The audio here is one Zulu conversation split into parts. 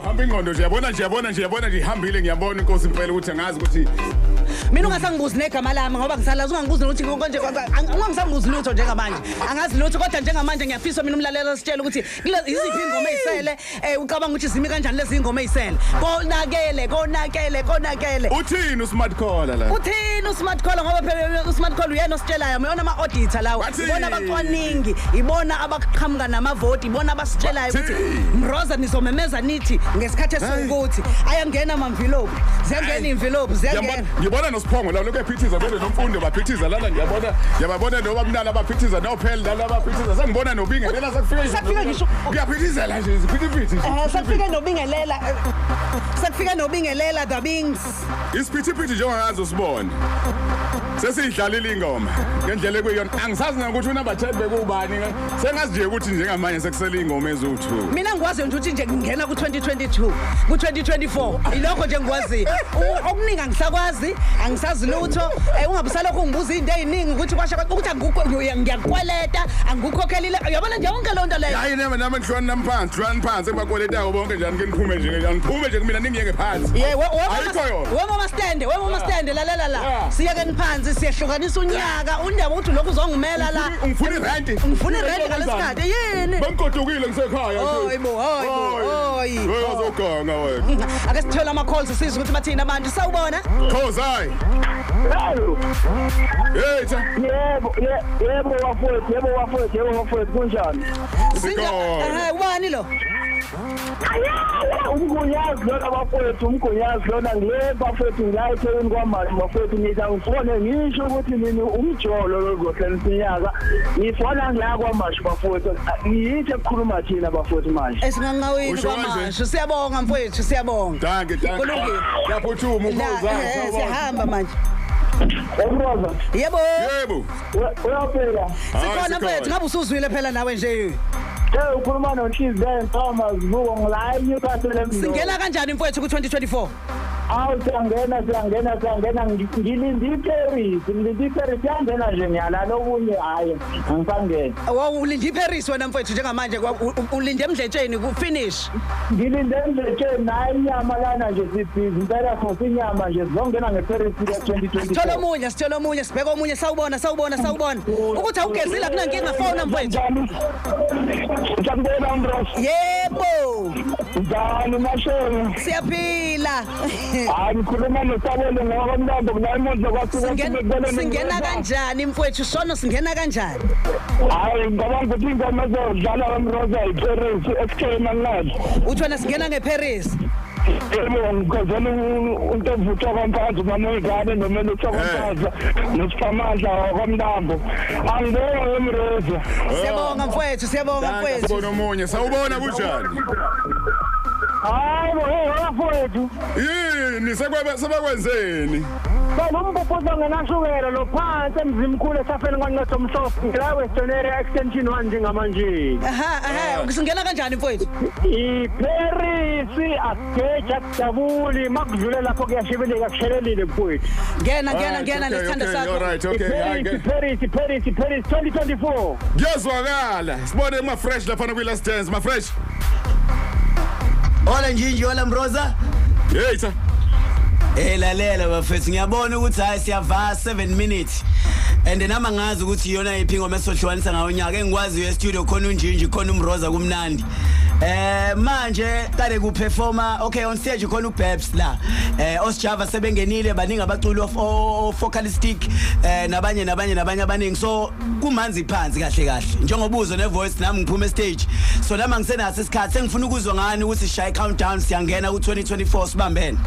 Hamba ingqondo nje yabona nje ihambile ngiyabona inkosi impela ukuthi angazi ukuthi mina ungasangibuzi negama lami ngoba ngisalazi ungangibuzi ukuthi konje ungangisangibuzi lutho njengamanje angazi lutho kodwa njengamanje ngiyafisa mina umlalelo sitshela ukuthi iziphi ingoma ezisele ucabanga ukuthi zimi kanjani lezi ingoma ezisele konakele uthini usmart caller la uthini usmart caller ngoba phela usmart caller uyena ositshelayo uyona ama auditor lawo ibona abacwaningi ibona abaqhamuka namavoti ibona abasitshelayo ukuthi Mroza nizomemeza nithi ngesikhathi esokuthi ayangena amamvilopi ziyangena imvilopi ziyangena ngibona nosipho la lokho ephithiza bene nomfundo baphithiza lana ngiyabona noba mnala baphithiza nophela lana baphithiza sengibona nobingelela sakufika ngisho kuyaphithizela nje ziphithiphithi sakufika nobingelela the bings isiphithiphithi njengazo sibona sesiyidlalile ingoma ngendlela ekuyona angisazi ukuthi unumber 10 bekubani sengazi nje ukuthi njengamanje sekusela ingoma ezu2 mina ngikwazi ukuthi nje ngingena ku2022 ku2024 ilokho nje ngikwazi okuningi angisakwazi angisazi lutho ungabusala kungibuza into eziningi ukuthi kwasha ukuthi ngiyakweleta angikukhokelile uyabona nje yonke lonto leyo hayi nami ngihlona phansi ebakweletayo bonke njani ngiphume nje kumina ningiyeke phansi wema stand la siyeke niphansi siyahlukanisa unyaka undaba ukuthi lokho uzongimela la ngifuna irent ngalesikhathi yini bengigodukile ngisekhaya hoyi uzoganga wena ake sithola ama calls sizwe ukuthi bathina abantu sawubona Khuzani yebo wafowethu kunjani ubani lo umgunyazi lona bafowethu umgunyazi lona ngile bafowethu ngiyayitheni kwamanje bafowethu ngithi ngifone ngisho ukuthi nini umjolo lozohlenisa inyaka ngifona ngila kwamanje bafowethu yithi ekukhuluma thina bafowethu manje esingangawini kwamanje siyabonga mfowethu siyabonga danke yaphuthuma uKhuzani siyahamba manje Mroza yebo uyaphela sikhona mfowethu ngabe usuzwile phela nawe nje ukhuluma noNhliziyo Thomas Vuko ngila Newcastle emzini singena kanjani mfowethu ku2024 awu siyangena ngilinde iParis yangena nje ngiyalala okunye hayi angisangena ulinde iParis wena mfowethu njengamanje ulinde emdletsheni ku finish ngilinde emdletsheni nayi inyama lana nje sibhizi impela futhi inyama nje sizongena ngeParis ka2020 sithola omunye sibheka omunye sawubona ukuthi awugezile kunankinga phone mfowethu ngiyabona Mroza yebo njani mashenge siyaphila ngikhuluma noSabelo ngoba mntando kunayimuzo kwasuka singena kanjani mfowethu sono singena kanjani hayi ngoba ukuthi ingoma zodlala Mroza iParis esikema ngani uthona singena ngeParis ngizona into evutha kwamphansi mamengane nomelo tsakwamphansi nesiphamandla kwamntambo angibona Mroza siyabonga mfowethu sibona omunye sawubona kunjani hayi wafowethu yini sebakwenzeni Umbhobhoza ngenashukela lo phansi emzimkhulu esafeni kwaNqotho Msofu la Western Area Extension 1 njengamanje. Singena kanjani mfowethu? iParis ageja kudabuli makudlule lapho kuyashibeleka kushelelile mfowethu. Ngena nesithanda sakho. Alright, okay. Paris 2024. Ngiyazwakala. Sibone ma fresh lapha kwi last dance, ma fresh. Hola Njinji, hola Mroza. Hey sir. Lalela bafethu ngiyabona ukuthi hayi siyava 7 minutes and nama ngazi ukuthi iyona iphi ngoma esohlukanisa ngawo nyaka engikwazi e-studio khona uNjinji khona uMroza kumnandi manje kade ku performer okay on stage khona uBabs la osjava sebengenile baningi abaculi of vocalistic nabanye abaningi so kumanzi phansi kahle njengobuzo ne voice nami ngiphuma e-stage so lama ngisenathi isikhathi sengifuna ukuzwa ngani ukuthi shy countdown siyangena ku2024 sibambene.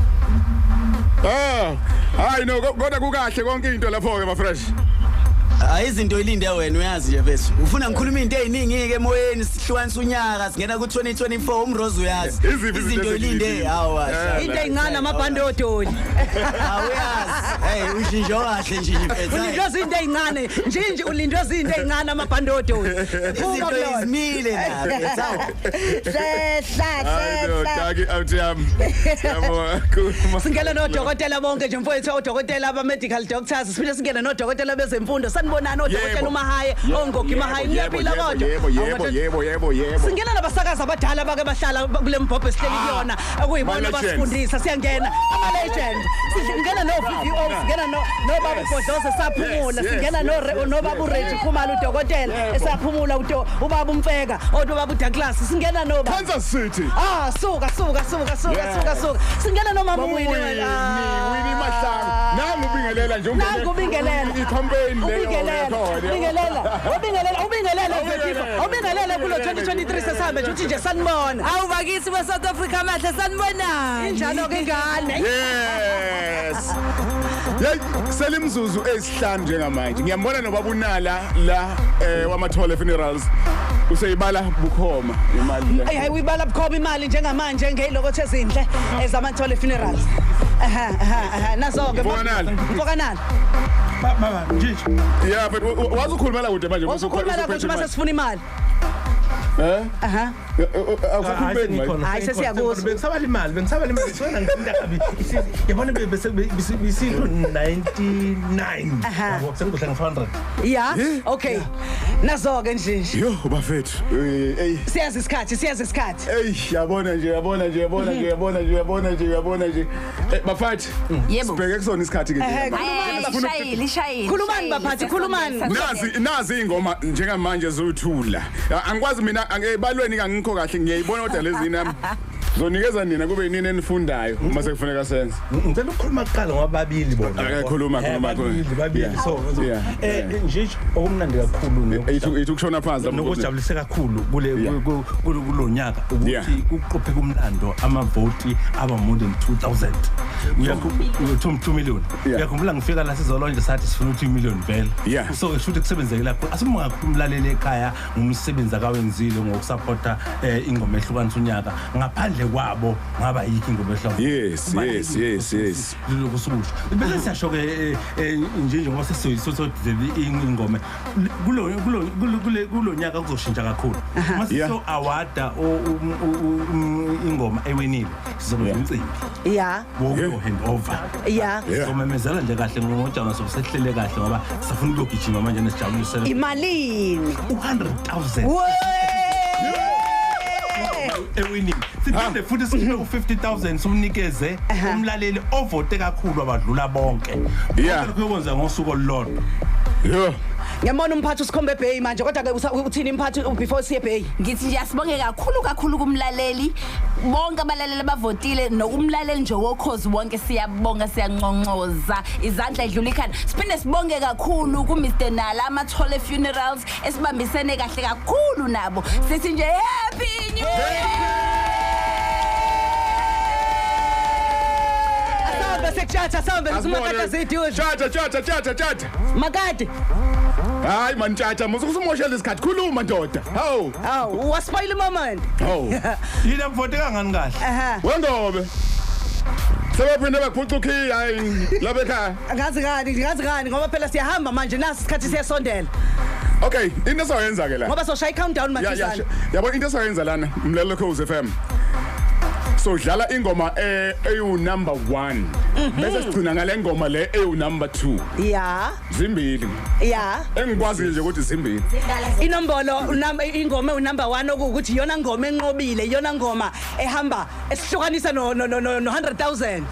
Hayi no kodwa kukahle konke into lapho ke ma fresh. Izinto ilinde wena uyazi nje bese. Ufuna ngikhuluma into eziningi ke emoyeni sihlukanisa unyaka singena ku2024 uMroza uyazi. Izinto ilinde hawa. Into ezincane amabhande odoli. Awuyazi. Hey ushinjo kahle nje mfethu. Ulindwe izinto ezincane njinji ulindwe izinto ezincane amabhandodo. Izinto izimile lapha. Taki awuthiyami. Yabo. Singena nodokotela bonke nje mfowethu odokotela aba medical doctors siphinde singena nodokotela bezemfundo sanibonana odokotela uMahaye ongogi Mahaye niyaphila kodwa. Yebo. Singena nabasakazi abadala bake bahlala kule mbhobho esihleli kuyona okuyibona abasifundisa siyangena ama legend singena no VVO singena no baba Bhodloza saphumula singena no baba uReggie Khumalo udokotela esaphumula ubaba uMfeka odobaba uDouglas singena no baba Kansas City. suka singena no mama Winnie Winnie Mahlanga nangu ubingelela nje i-campaign ubingelela kulo 2023 sesahambe nje uthi nje sanibona awubakisi we South Africa mahle sanibonani injalo ke ngane yes selimzuzu esihlanu njengamanje ngiyambona nobaba unala la wamathole funerals useyibala bukhoma imali le hayi uyibala bukhoma imali njengamanje ngeyilokho ezinhle ezamathole funerals nazo-ke mfokanala baba nje yeah but wazi ukhulumela kude manje ukhulumela ukuthi mase sifuna imali hayi sesiyakuzwa bengisabala imali sona ngifunda kabi yabona bese 99 yabo sengidla nge500 yeah okay nazo-ke nje yo bafethu siyazi isikhathi yabona nje bafati sibheke kusona isikhathi ke lishayile khulumani baphathi khulumani nazi ingoma njengamanje zothula angikwazi mina balweni ngangikho kahle ngiyayibona kodwa lezi nami zonikeza nina kube yini enifundayo uma sekufuneka senze ngicela ukukhuluma kuqala ngababili bona akakhuluma babili so nje okumnandi kakhulu ithi ukushona phansi nokujabulise kakhulu kulonyaka ukuthi kuqophe kumlando amavoti aba more than 2000 2 million uyakhumbula ngifika la sizolonje sathi sifuna 2 million vele so kushuthi kusebenzeke lapho asimngakhumlalele ekhaya ngumsebenzi akawenzile ngokusupporta ingoma ehlukanisa unyaka ngaphandle kwabo ngaba yiki ingoma ehlukanisa yes lokususho bese siyasho ke nje ngoba sesizodizela ingoma kulo nyaka kuzoshintsha kakhulu masiso awada ingoma ewinile sizoba umcimbi hand over so memezela nje kahle ngojana sokusehlele kahle ngoba sifuna ukugijima manje nesijabulisela imalini 100,000 ewinning siphinde futhi sikhiphe u50,000 somnikeze umlaleli ovote kakhulu abadlula bonke kuyokwenza ngosuku olulodwa ngiyabona umphathi usikhombe Bay manje kodwa ke uthini umphathi before siye Bay ngithi nje asibonge kakhulu kumlaleli bonke abalaleli abavotile nokumlaleli nje wokhozi wonke siyabonga siyanconcoza izandla edlula ikhanda siphinde sibonge kakhulu ku Mr Nala amathole funerals esibambisene kahle kakhulu nabo sithi nje happy new year Asambe usumakade zidudla Tjata makade hayi man tjata musukumoshela isikhathi khuluma ndoda hawu waspoil moment yini mvote kangani kahle wengobe sebephinde baphuca ukhiya hayi labe ekhaya ngazi ngani ngoba phela siyahamba manje nasi isikhathi siyasondela okay into soyenza ke la ngoba soshaya countdown manje yabo into soyenza lana umlelo Khozi FM so dlala ingoma eyu number 1 bese sigcina ngale ngoma le eyu number 2 zimbili engikwazi nje ukuthi zimbili inombolo ingoma eyu number 1 okuthi iyona ngoma enqobile iyona ngoma ehamba esihlukanisa no 100,000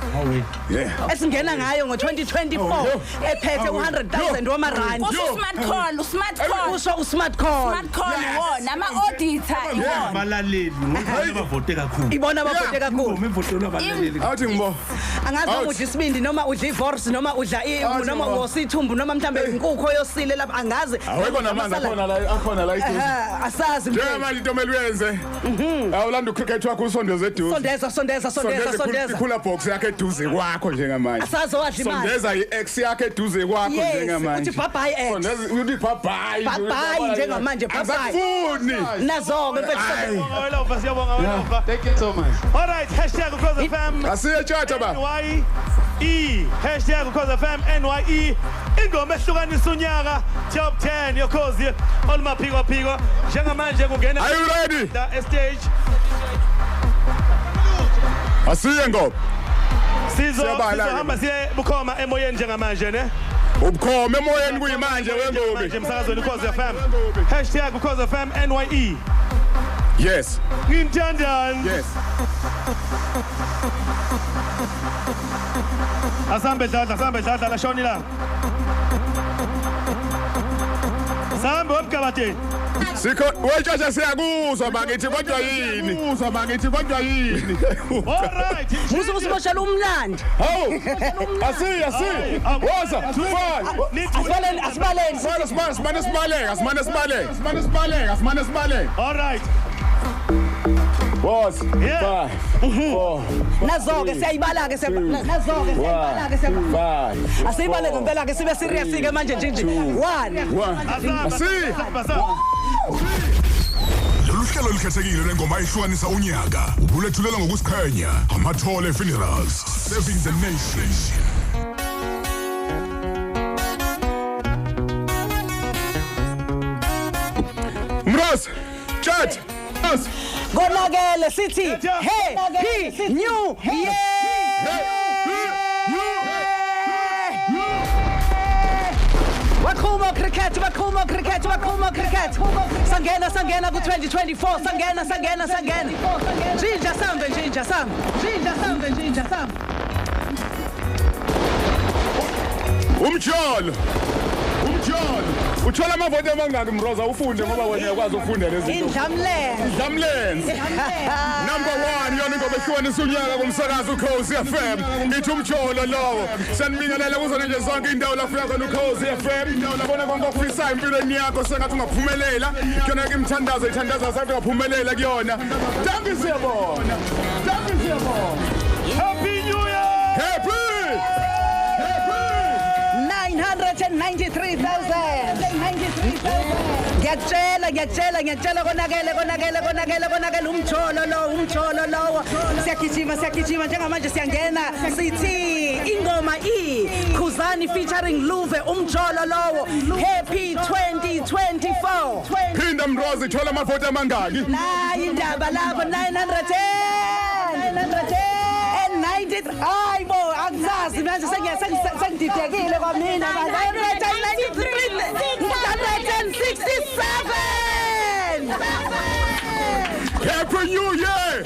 esingena ngayo ngo2024 ephethe u100,000 wamarandi usmart call wona ama auditor abalaleli ngoba bavote kakhulu ibona bavote kakhulu awuthi ngibo angazi udla isibindi noma udla ivorce noma udla noma wosithumbu noma mhlambe inkukho yosile lapha angazi awekho namanzi akhona la iduze asazi njengamanje intomeli uyenze awulanda ucricket wakho usondeze eduze sondeza ikhula box yakhe eduze kwakho njengamanje asazi wadla imali sondeza iX yakhe eduze kwakho njengamanje uthi bye bye sondeza uthi bye njengamanje bye bye azakufuni nazo ke mfethu thank you so much right, #uKhozini Asiye tshata ba. NYE #uKhozini NYE ingoma ehlukanisa unyaka top 10 yoKhozi olumaphiko phiko njengamanje kungena Are you ready? The stage Asiye ngoba. Sizohamba siye bukhoma emoyeni njengamanje ne Ubukhoma emoyeni kuyimanje wengobi. manje emsakazweni uKhozini #uKhozini NYE. Yes. Ngintandani. Yes. Asambe dladla shoni la. Sambe wabgabathe. Sikho wetshasha siyakuzwa bakithi kodwa yini? All right. Usiboshela umlandi. Hawu. Asiye. Woza. Asibaleni. Asibale. All right. Was. Yeah. 5 4 Nazo-ke siyayibala-ke asiyibale ngempela-ke sibe serious-ke manje nje 1 Asiye. Lolu hlelo likhethekile lengoma ehlukanisa unyaka ubulethulela ngokusikhanya amathole funerals serving the nation. Mros. Chat. konakele sithi hey he new year Wakhuma cricket sangena ku 2024 sangena Jinja sambe Umjolo uthola amavoti amangaki Mroza ufunde ngoba wena uyakwazi ukufunda lezi zinto Indlamlenze Number 1 yona ngoba ehlukanisa unyaka kumsakazo uKhozini FM ithi umjolo lowo sanibingelela kuzona nje zonke indawo la ufika khona uKhozini FM labona konke okufisayo empilweni yakho sengathi ungaphumelela kuyona ke imthandazo ithandaza sathi ungaphumelela kuyona Danke siyabona Happy New Year. Happy 993,000 ngiyakutshela konakele umjolo lowo siyagijima njengamanje siyangena sithi ingoma Khuzani featuring Luve umjolo lowo happy 2024 Phinda Mroza ithola amavoti amangaki nayi indaba lapho 990 hayibo akuzazi manje sengididekile kwamina 967 Happy New Year